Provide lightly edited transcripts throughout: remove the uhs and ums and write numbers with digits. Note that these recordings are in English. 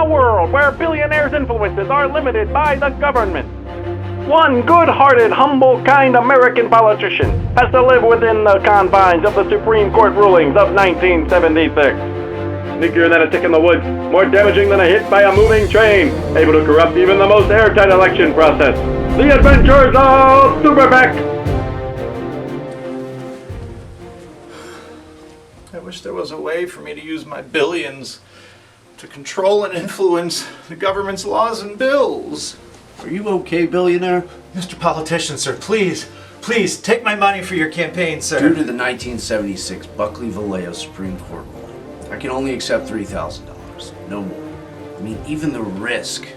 a world where billionaires' influences are limited by the government, one good-hearted, humble, kind American politician has to live within the confines of the Supreme Court rulings of 1976. Sneakier than a tick in the woods, more damaging than a hit by a moving train, able to corrupt even the most airtight election process. The Adventures of SuperPAC! I wish there was a way for me to use my billions to control and influence the government's laws and bills. Are you okay, Billionaire? Mr. Politician, sir, please take my money for your campaign, sir. Due to the 1976 Buckley-Vallejo Supreme Court ruling, I can only accept $3,000, no more. I mean, even the risk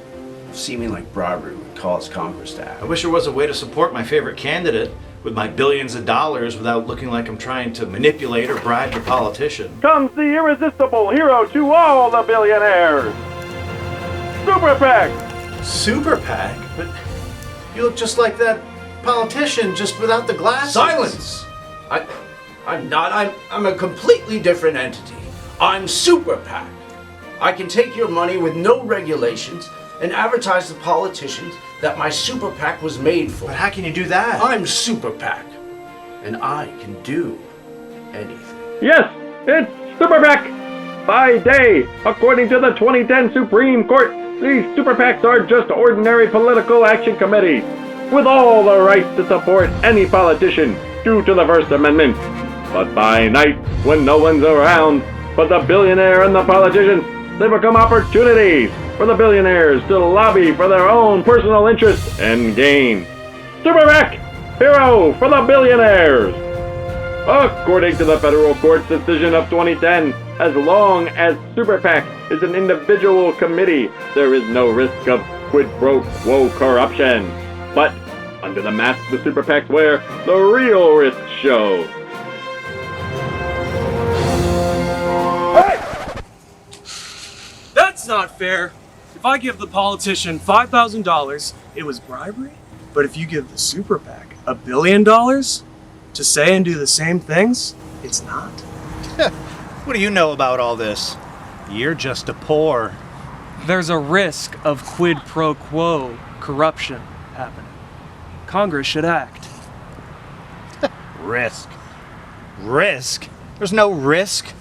of seeming like bribery would cause Congress to act. I wish there was a way to support my favorite candidate with my billions of dollars without looking like I'm trying to manipulate or bribe the politician. Comes the irresistible hero to all the billionaires, SuperPAC! SuperPAC? But you look just like that politician, just without the glasses. Silence! I'm not. I'm a completely different entity. I'm SuperPAC. I can take your money with no regulations and advertise to politicians that my SuperPAC was made for. But how can you do that? I'm SuperPAC, and I can do anything. Yes, it's SuperPAC! By day, according to the 2010 Supreme Court, these SuperPACs are just ordinary political action committees, with all the rights to support any politician due to the First Amendment. But by night, when no one's around, but the billionaire and the politicians, they become opportunities for the billionaires to lobby for their own personal interests and gain. SuperPAC, hero for the billionaires! According to the federal court's decision of 2010, as long as SuperPAC is an individual committee, there is no risk of quid pro quo corruption. But under the mask the SuperPACs wear, the real risks show. That's not fair. If I give the politician $5,000, it was bribery. But if you give the SuperPAC $1 billion to say and do the same things, it's not. What do you know about all this? You're just a poor. There's a risk of quid pro quo corruption happening. Congress should act. Risk? There's no risk.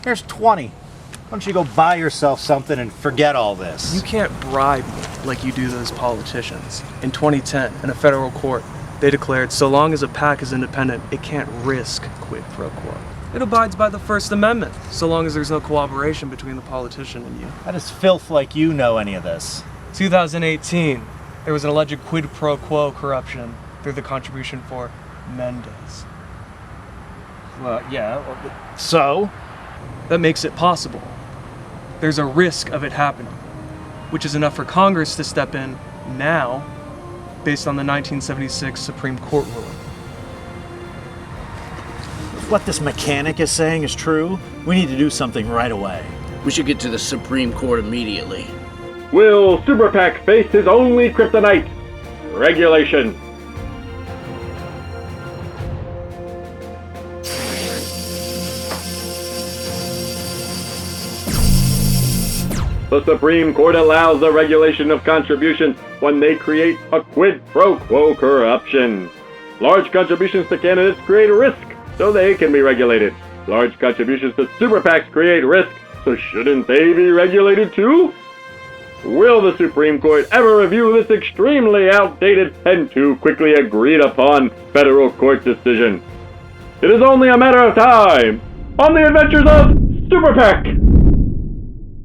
There's 20. Why don't you go buy yourself something and forget all this? You can't bribe me like you do those politicians. In 2010, in a federal court, they declared so long as a PAC is independent, it can't risk quid pro quo. It abides by the First Amendment, so long as there's no cooperation between the politician and you. How does filth like you know any of this? 2018, there was an alleged quid pro quo corruption through the contribution for Mendez. Well, yeah. So? That makes it possible. There's a risk of it happening, which is enough for Congress to step in now, based on the 1976 Supreme Court ruling. If what this mechanic is saying is true, we need to do something right away. We should get to the Supreme Court immediately. Will SuperPAC face his only kryptonite? Regulation. The Supreme Court allows the regulation of contributions when they create a quid pro quo corruption. Large contributions to candidates create risk, so they can be regulated. Large contributions to SuperPACs create risk, so shouldn't they be regulated too? Will the Supreme Court ever review this extremely outdated and too quickly agreed upon federal court decision? It is only a matter of time on the Adventures of SuperPAC!